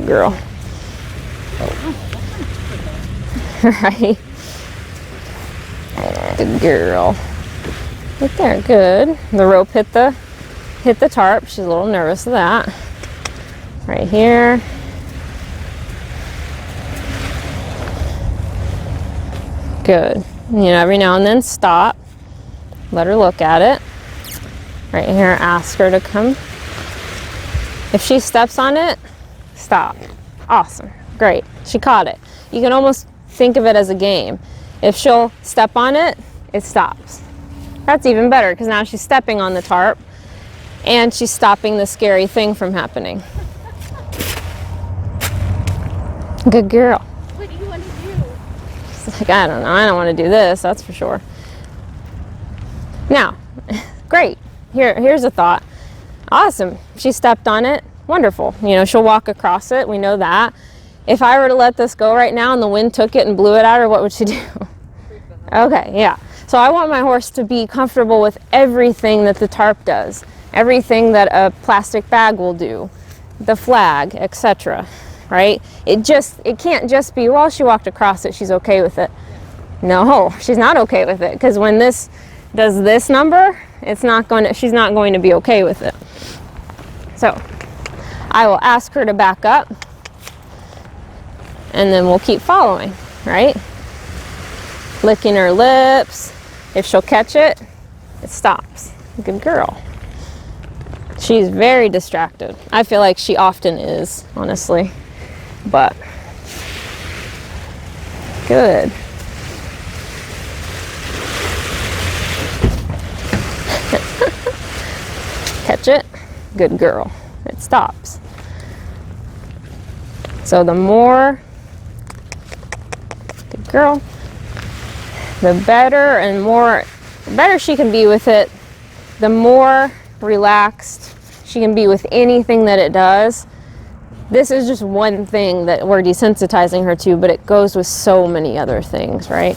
Good girl. Right? Good girl. Right there, good. The rope hit the tarp. She's a little nervous of that. Right here. Good. You know, every now and then stop. Let her look at it. Right here, ask her to come. If she steps on it, stop. Awesome. Great. She caught it. You can almost think of it as a game. If she'll step on it, it stops. That's even better because now she's stepping on the tarp and she's stopping the scary thing from happening. Good girl. What do you want to do? She's like, I don't know. I don't want to do this, that's for sure. Now, great. Here's a thought. Awesome. She stepped on it. Wonderful. You know, she'll walk across it. We know that. If I were to let this go right now and the wind took it and blew it at her, what would she do? Okay, yeah. So I want my horse to be comfortable with everything that the tarp does, everything that a plastic bag will do, the flag, etc. Right? It can't just be, well, she walked across it, she's okay with it. No, she's not okay with it, because when this does this number, she's not going to be okay with it. So I will ask her to back up, and then we'll keep following, right? Licking her lips. If she'll catch it, it stops. Good girl. She's very distracted. I feel like she often is, honestly. But good. Catch it. Good girl. It stops. So the more, good girl, the better she can be with it, the more relaxed she can be with anything that it does. This is just one thing that we're desensitizing her to, but it goes with so many other things, right?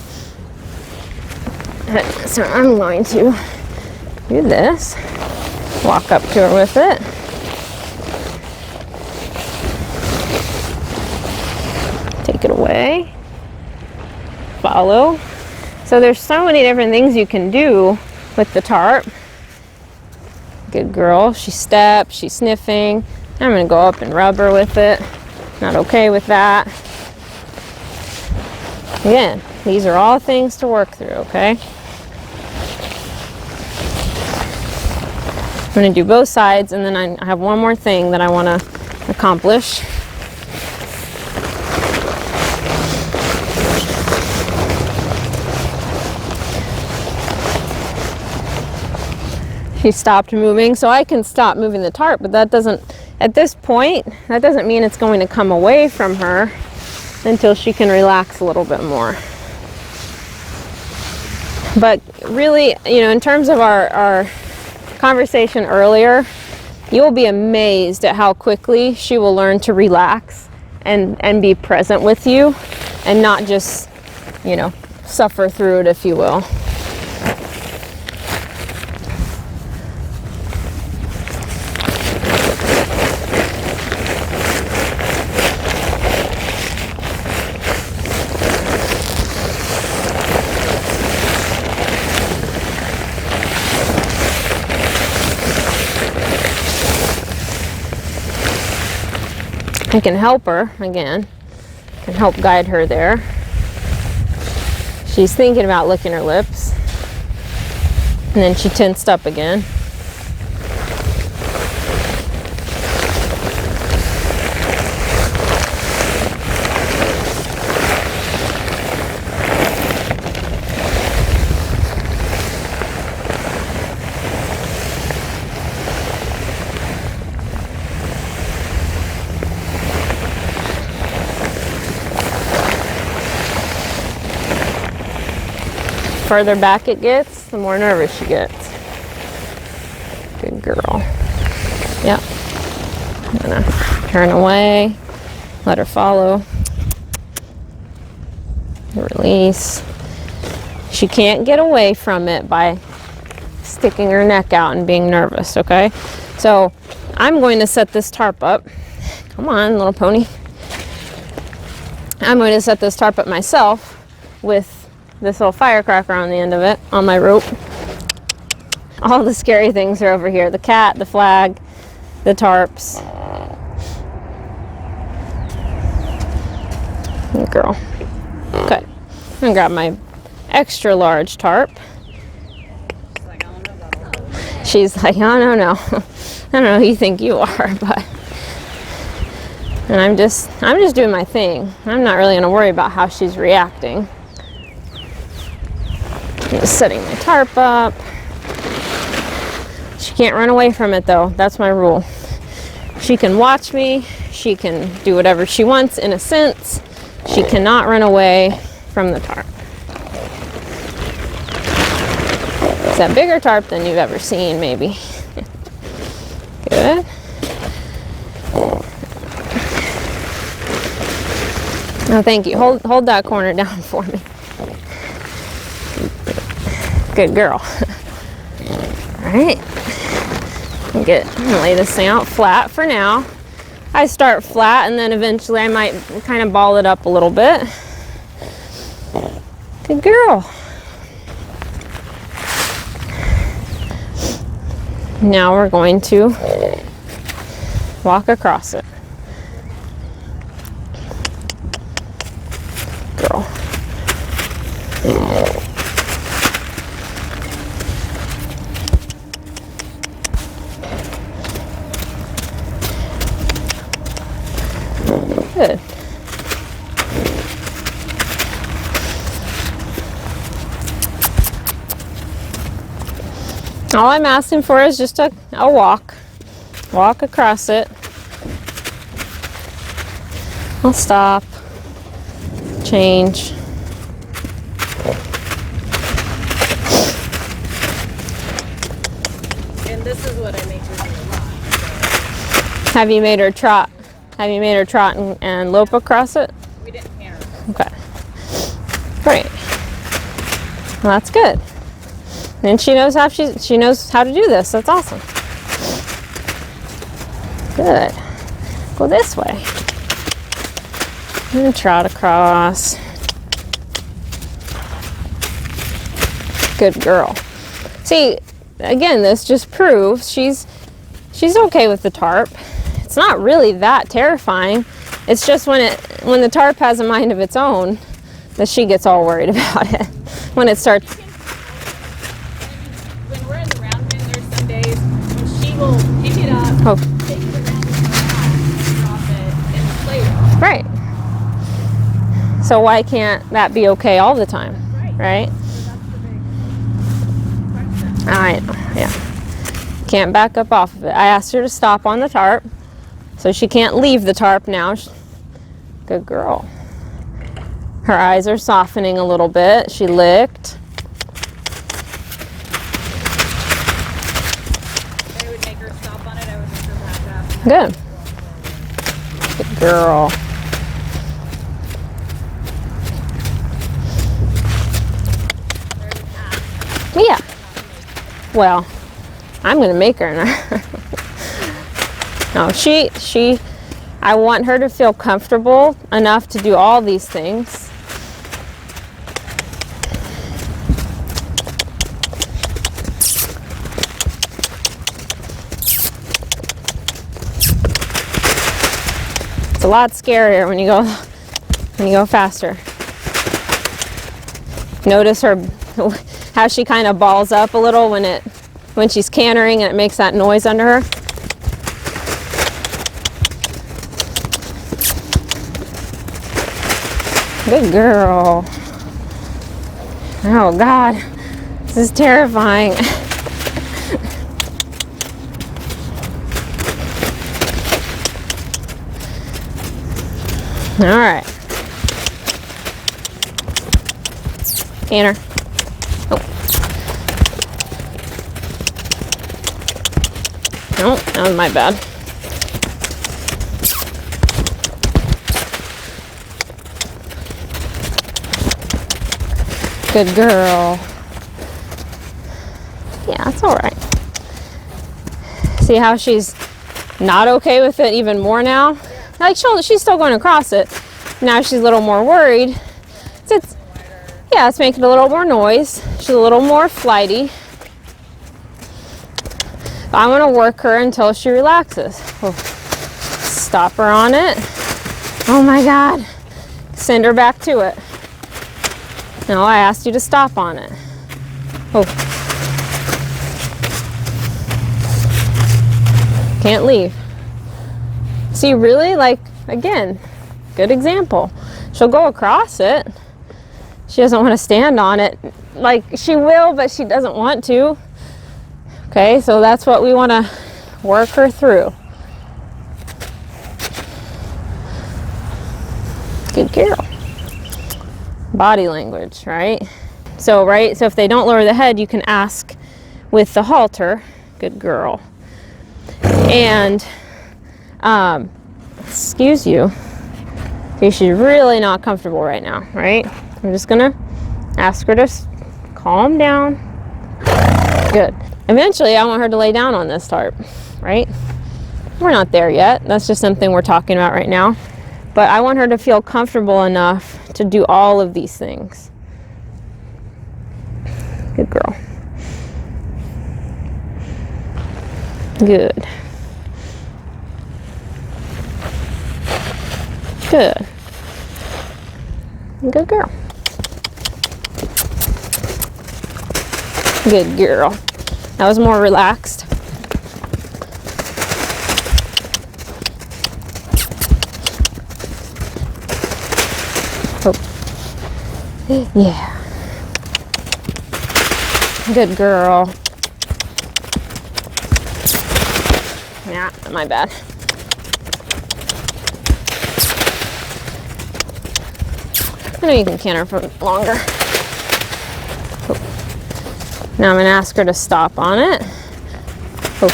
So I'm going to do this, walk up to her with it. Take it away, follow. So there's so many different things you can do with the tarp. Good girl, she stepped, she's sniffing. I'm gonna go up and rub her with it. Not okay with that. Again, these are all things to work through, okay? I'm gonna do both sides, and then I have one more thing that I wanna accomplish. She stopped moving, so I can stop moving the tarp, but that doesn't, at this point, that doesn't mean it's going to come away from her until she can relax a little bit more. But really, you know, in terms of our conversation earlier, you'll be amazed at how quickly she will learn to relax and be present with you and not just, you know, suffer through it, if you will. I can help her, again, can help guide her there. She's thinking about licking her lips, and then she tensed up again. Further back it gets, the more nervous she gets. Good girl. Yep. I'm gonna turn away, let her follow. Release. She can't get away from it by sticking her neck out and being nervous, okay? So I'm going to set this tarp up, Come on, little pony. I'm going to set this tarp up myself with this little firecracker on the end of it on my rope. All the scary things are over here. The cat, the flag, the tarps. Good girl. Okay. I'm going to grab my extra large tarp. She's like, oh, no. I don't know who you think you are, but... And I'm just doing my thing. I'm not really going to worry about how she's reacting. I'm just setting my tarp up. She can't run away from it, though. That's my rule. She can watch me. She can do whatever she wants, in a sense. She cannot run away from the tarp. It's a bigger tarp than you've ever seen, maybe. Good. Oh, thank you. Hold that corner down for me. Good girl. All right. I'm gonna lay this thing out flat for now. I start flat, and then eventually I might kind of ball it up a little bit. Good girl. Now we're going to walk across it. Girl. Good. All I'm asking for is just a walk. Walk across it. I'll stop. Change. And this is what I make her do a lot. Have you made her trot? Have you made her trot and lope across it? We didn't pair. Okay. Great. Well, that's good. And she knows how she knows how to do this. That's awesome. Good. Go this way. And trot across. Good girl. See, again, this just proves she's okay with the tarp. It's not really that terrifying. It's just when the tarp has a mind of its own that she gets all worried about it. When it starts. When we're in the round pen, there's some days when she will pick it up, take it around with her mouth, drop it, and play with it. Right. So why can't that be okay all the time? Right? So that's the big question. All right. Yeah. Can't back up off of it. I asked her to stop on the tarp, so she can't leave the tarp now. Good girl. Her eyes are softening a little bit. She licked. I would make her stop on it. I would make her back up. Good. Good girl. Yeah. Well, I'm going to make her. No, I want her to feel comfortable enough to do all these things. It's a lot scarier when you go faster. Notice how she kind of balls up a little when she's cantering and it makes that noise under her. Good girl. Oh God, this is terrifying. All right. Canter. Oh. No, that was my bad. Good girl. Yeah, that's all right. See how she's not okay with it even more now. Like she's still going across it. Now she's a little more worried. Yeah, it's making a little more noise. She's a little more flighty. I'm gonna work her until she relaxes. Oh, stop her on it. Oh my God. Send her back to it. No, I asked you to stop on it. Oh. Can't leave. See, really, like, again, good example. She'll go across it. She doesn't want to stand on it. Like, she will, but she doesn't want to. Okay, so that's what we want to work her through. Good girl. Body language, right? So if they don't lower the head, you can ask with the halter. Good girl. And, excuse you. Okay, she's really not comfortable right now, right? I'm just gonna ask her to calm down. Good. Eventually, I want her to lay down on this tarp, right? We're not there yet. That's just something we're talking about right now. But I want her to feel comfortable enough to do all of these things. Good girl. Good. Good. Good girl. Good girl. That was more relaxed. Oh. Yeah. Good girl. Yeah, my bad. I know you can canter for longer. Oh. Now I'm going to ask her to stop on it. Oh.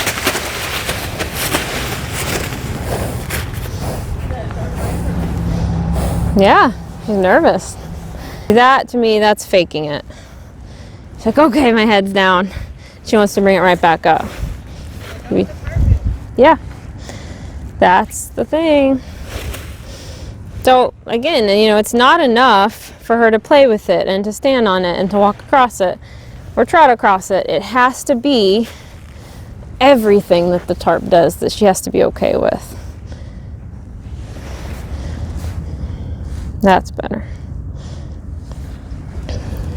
Yeah, she's nervous. That, to me, that's faking it. She's like, okay, my head's down. She wants to bring it right back up. Yeah, that's the thing. So again, you know, it's not enough for her to play with it and to stand on it and to walk across it or trot across it. It has to be everything that the tarp does that she has to be okay with. That's better.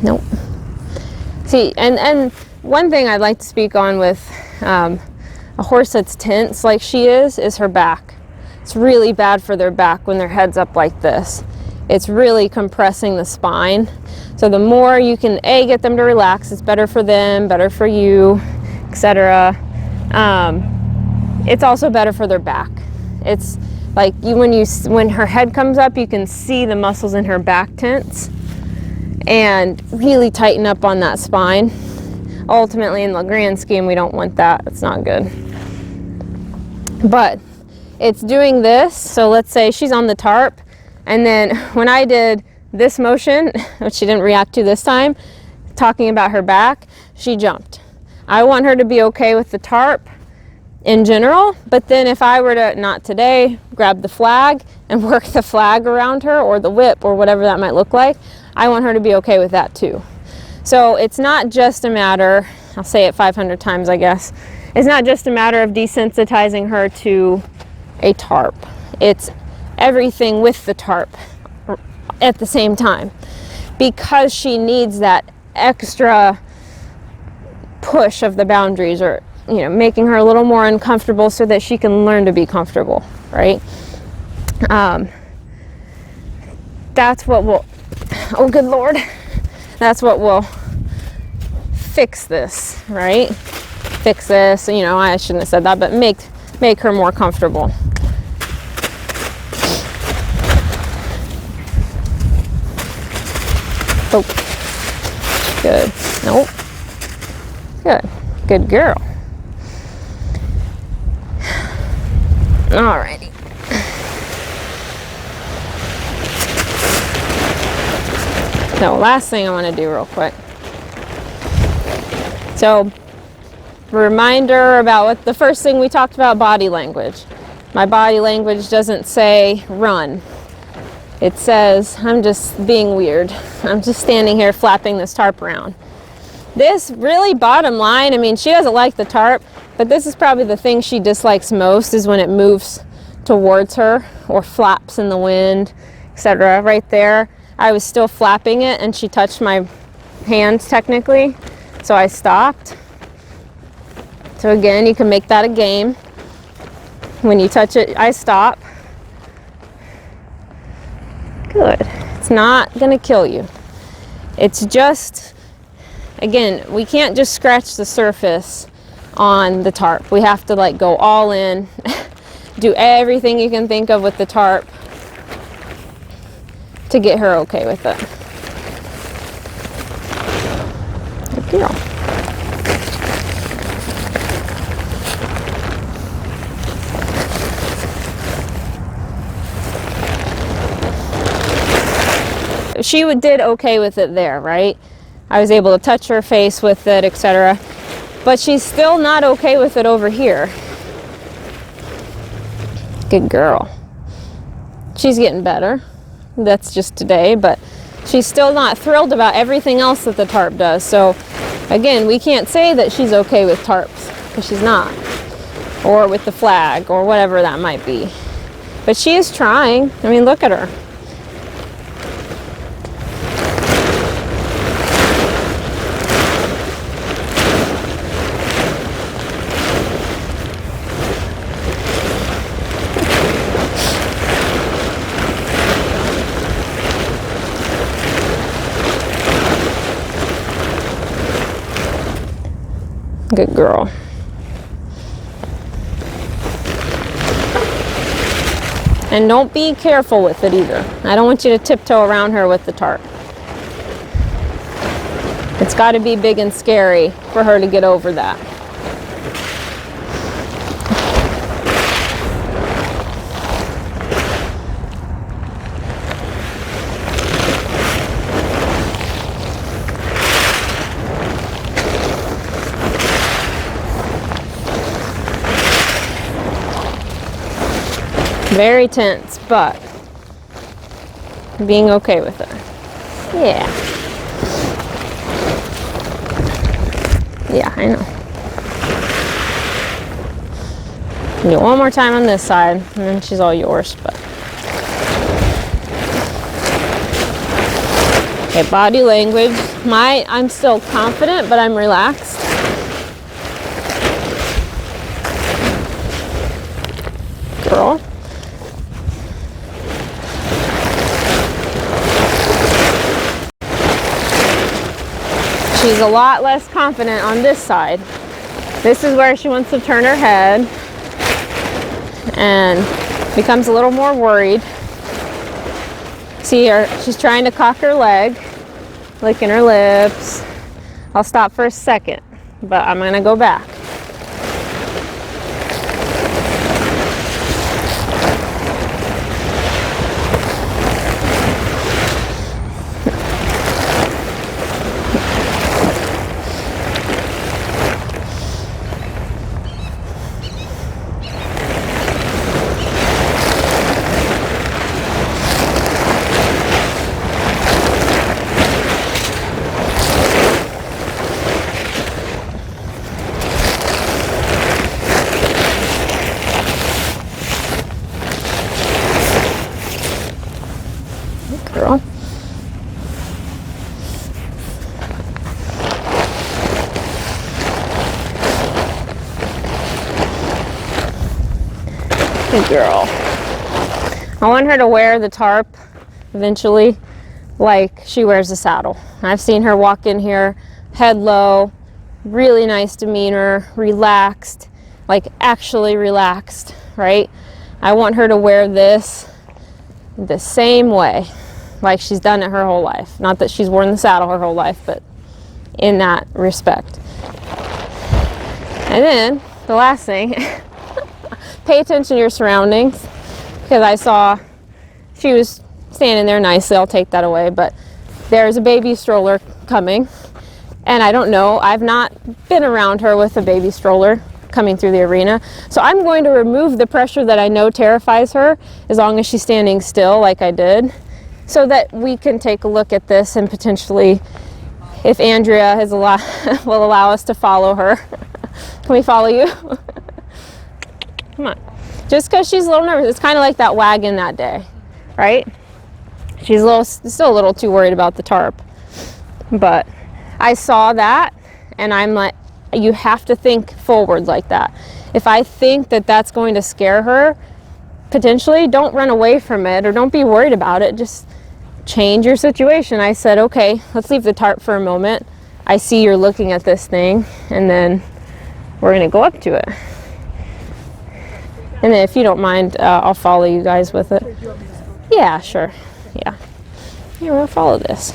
Nope. See, and one thing I'd like to speak on with a horse that's tense like she is her back. It's really bad for their back when their head's up like this. It's really compressing the spine. So the more you can get them to relax, it's better for them, better for you, etc. It's also better for their back. It's like when her head comes up, you can see the muscles in her back tense and really tighten up on that spine. Ultimately, in the grand scheme, we don't want that. It's not good. But it's doing this. So let's say she's on the tarp, and then when I did this motion, which she didn't react to this time, talking about her back, she jumped. I want her to be okay with the tarp in general, but then if I were to, not today, grab the flag and work the flag around her, or the whip, or whatever that might look like, I want her to be okay with that too. So it's not just a matter, I'll say it 500 times I guess, it's not just a matter of desensitizing her to a tarp. It's everything with the tarp at the same time, because she needs that extra push of the boundaries, or you know, making her a little more uncomfortable so that she can learn to be comfortable, right? That's what will, oh good Lord, that's what will fix this, right? Fix this, you know, I shouldn't have said that, but make her more comfortable. Oh, good. Nope. Good. Good girl. Alrighty. So last thing I want to do real quick. So Reminder about what the first thing we talked about, body language. My body language doesn't say run. It says I'm just being weird. I'm just standing here flapping this tarp around. This really, bottom line, I mean, she doesn't like the tarp, but this is probably the thing she dislikes most, is when it moves towards her or flaps in the wind, etc. Right there, I was still flapping it and she touched my hand technically, so I stopped. So again, you can make that a game. When you touch it, I stop. Good. It's not gonna kill you. It's just, again, we can't just scratch the surface on the tarp. We have to like go all in, do everything you can think of with the tarp to get her okay with it. Good deal. She did okay with it there, right? I was able to touch her face with it, etc. But she's still not okay with it over here. Good girl. She's getting better. That's just today, but she's still not thrilled about everything else that the tarp does. So again, we can't say that she's okay with tarps, because she's not. Or with the flag, or whatever that might be. But she is trying. I mean, look at her. Good girl. And don't be careful with it either. I don't want you to tiptoe around her with the tarp. It's got to be big and scary for her to get over that. Very tense, but being okay with it. Yeah. Yeah, I know. Do it one more time on this side, and then she's all yours. But okay, body language. I'm still confident, but I'm relaxed. Girl. She's a lot less confident on this side. This is where she wants to turn her head and becomes a little more worried. See her, she's trying to cock her leg, licking her lips. I'll stop for a second, but I'm gonna go back. Girl. Good girl. I want her to wear the tarp eventually like she wears a saddle. I've seen her walk in here head low, really nice demeanor, relaxed, like actually relaxed, right? I want her to wear this the same way, like she's done it her whole life. Not that she's worn the saddle her whole life, but in that respect. And then the last thing, pay attention to your surroundings, because I saw she was standing there nicely. I'll take that away, but there's a baby stroller coming, And I don't know, I've not been around her with a baby stroller coming through the arena. So I'm going to remove the pressure that I know terrifies her, as long as she's standing still like I did, so that we can take a look at this and potentially, if Andrea will allow us to follow her. Can we follow you? Come on. Just because she's a little nervous, it's kind of like that wagon that day, right? She's still a little too worried about the tarp. But I saw that, and I'm like, you have to think forward like that. If I think that that's going to scare her, potentially, don't run away from it or don't be worried about it. Just change your situation. I said, okay, let's leave the tarp for a moment. I see you're looking at this thing, and then we're going to go up to it. And then if you don't mind, I'll follow you guys with it. Yeah, sure. Yeah. Here, we'll follow this.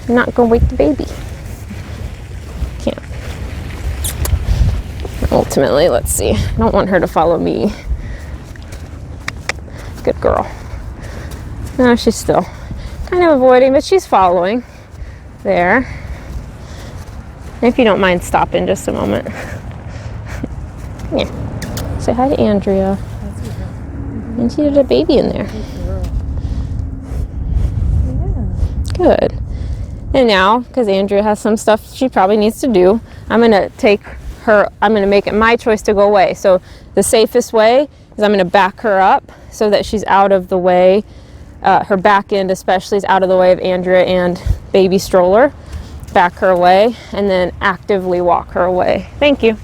I'm not going to wake the baby. Can't. Ultimately, let's see. I don't want her to follow me. Good girl. No, she's still kind of avoiding, but she's following. There. If you don't mind stopping just a moment. Yeah. Say hi to Andrea. And she had a baby in there. Good. And now, because Andrea has some stuff she probably needs to do, I'm going to make it my choice to go away. So the safest way is I'm going to back her up so that she's out of the way. Her back end especially is out of the way of Andrea and baby stroller. Back her away and then actively walk her away. Thank you.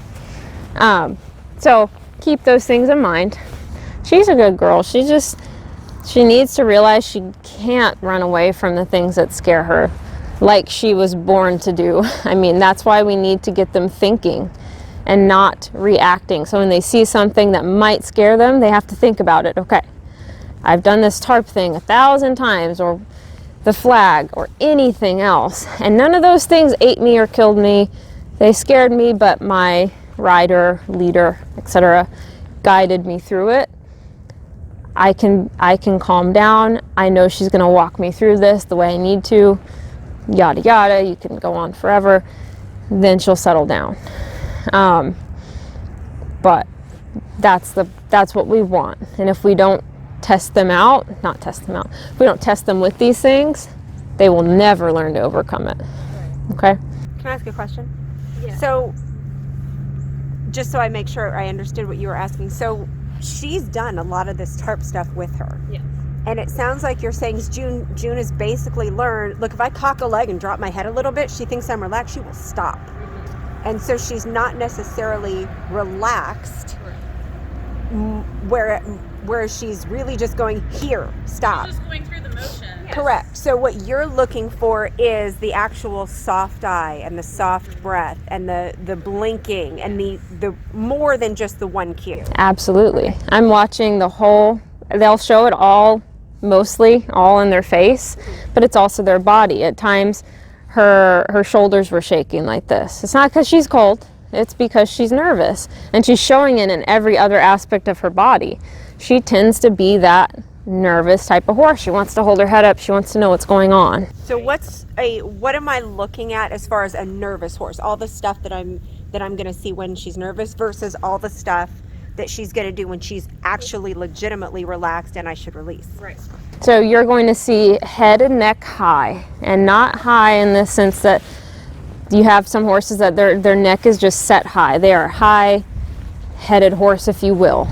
So keep those things in mind. She's a good girl. She needs to realize she can't run away from the things that scare her like she was born to do. I mean, that's why we need to get them thinking and not reacting. So when they see something that might scare them, they have to think about it. Okay, I've done this tarp thing 1,000 times, or the flag, or anything else, and none of those things ate me or killed me. They scared me, but my rider, leader, etc. guided me through it. I can calm down. I know she's going to walk me through this the way I need to. Yada yada. You can go on forever. Then she'll settle down. But that's what we want. And if we don't if we don't test them with these things, they will never learn to overcome it. Okay? Can I ask a question? Yeah. So, just so I make sure I understood what you were asking. So, she's done a lot of this tarp stuff with her. Yeah. And it sounds like you're saying June has basically learned, look, if I cock a leg and drop my head a little bit, she thinks I'm relaxed, she will stop. Mm-hmm. And so she's not necessarily relaxed, whereas she's really just going, here, stop. She's just going through the motion. Yes. Correct. So what you're looking for is the actual soft eye and the soft breath and the blinking and the more than just the one cue. Absolutely. I'm watching they'll show it all, mostly all in their face, but it's also their body. At times her shoulders were shaking like this. It's not because she's cold, it's because she's nervous, and she's showing it in every other aspect of her body. She tends to be that nervous type of horse. She wants to hold her head up. She wants to know what's going on. So what am I looking at as far as a nervous horse? All the stuff that I'm going to see when she's nervous versus all the stuff that she's going to do when she's actually legitimately relaxed and I should release. Right. So you're going to see head and neck high, and not high in the sense that you have some horses that their neck is just set high. They are a high-headed horse, if you will.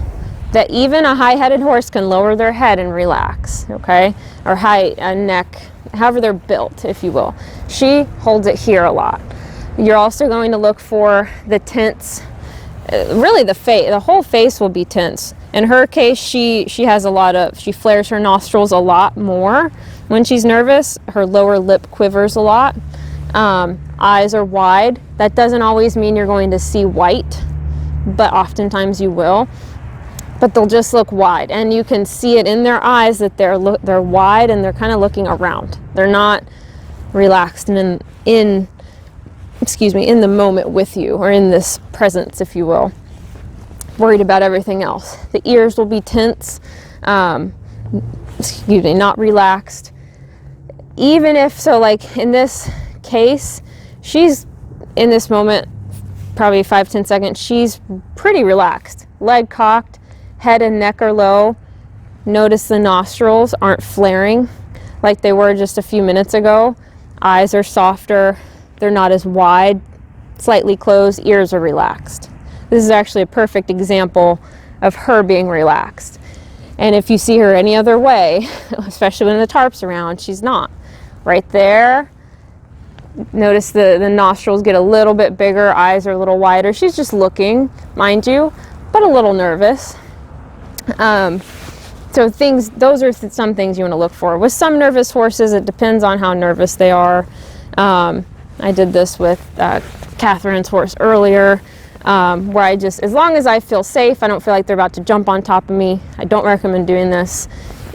That even a high-headed horse can lower their head and relax, okay? Or high neck, however they're built, if you will. She holds it here a lot. You're also going to look for the tense, really the whole face will be tense. In her case, she flares her nostrils a lot more when she's nervous. Her lower lip quivers a lot. Eyes are wide. That doesn't always mean you're going to see white, but oftentimes you will. But they'll just look wide, and you can see it in their eyes that they're wide and they're kind of looking around. They're not relaxed and in the moment with you, or in this presence, if you will. Worried about everything else. The ears will be tense, not relaxed. Even if, so like in this case, She's in this moment, probably 5-10 seconds, she's pretty relaxed. Leg cocked, head and neck are low. Notice the nostrils aren't flaring like they were just a few minutes ago. Eyes are softer, they're not as wide, slightly closed, ears are relaxed. This is actually a perfect example of her being relaxed. And if you see her any other way, especially when the tarp's around, she's not. Right there, notice the nostrils get a little bit bigger, eyes are a little wider. She's just looking, mind you, but a little nervous. So those are some things you want to look for. With some nervous horses, it depends on how nervous they are. I did this with Catherine's horse earlier, where I just, as long as I feel safe, I don't feel like they're about to jump on top of me. I don't recommend doing this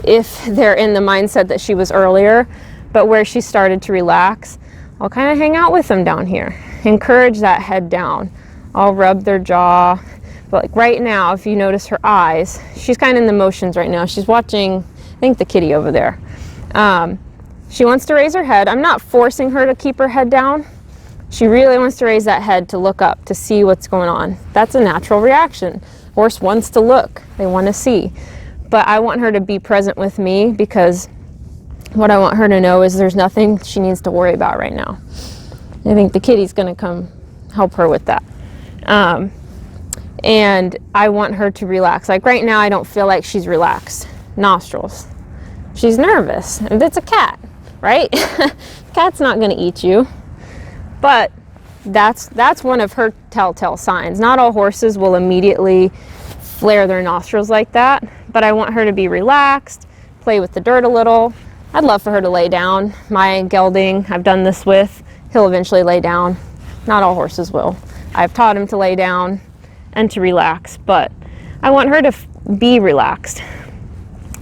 if they're in the mindset that she was earlier, but where she started to relax, I'll kind of hang out with them down here. Encourage that head down. I'll rub their jaw. But like right now, if you notice her eyes, she's kind of in the motions right now. She's watching, I think, the kitty over there. She wants to raise her head. I'm not forcing her to keep her head down. She really wants to raise that head to look up, to see what's going on. That's a natural reaction. Horse wants to look. They want to see. But I want her to be present with me, because what I want her to know is there's nothing she needs to worry about right now. I think the kitty's going to come help her with that. And I want her to relax. Like right now, I don't feel like she's relaxed. Nostrils. She's nervous. And it's a cat, right? Cat's not going to eat you. But that's one of her telltale signs. Not all horses will immediately flare their nostrils like that, but I want her to be relaxed, play with the dirt a little. I'd love for her to lay down. My gelding, I've done this with, he'll eventually lay down. Not all horses will. I've taught him to lay down and to relax, but I want her to be relaxed.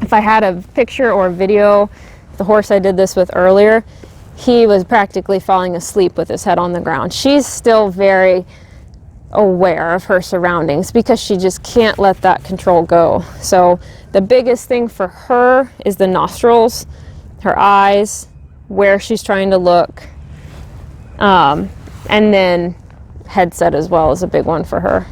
If I had a picture or a video, the horse I did this with earlier, he was practically falling asleep with his head on the ground. She's still very aware of her surroundings because she just can't let that control go. So the biggest thing for her is the nostrils, her eyes, where she's trying to look, and then headset as well is a big one for her.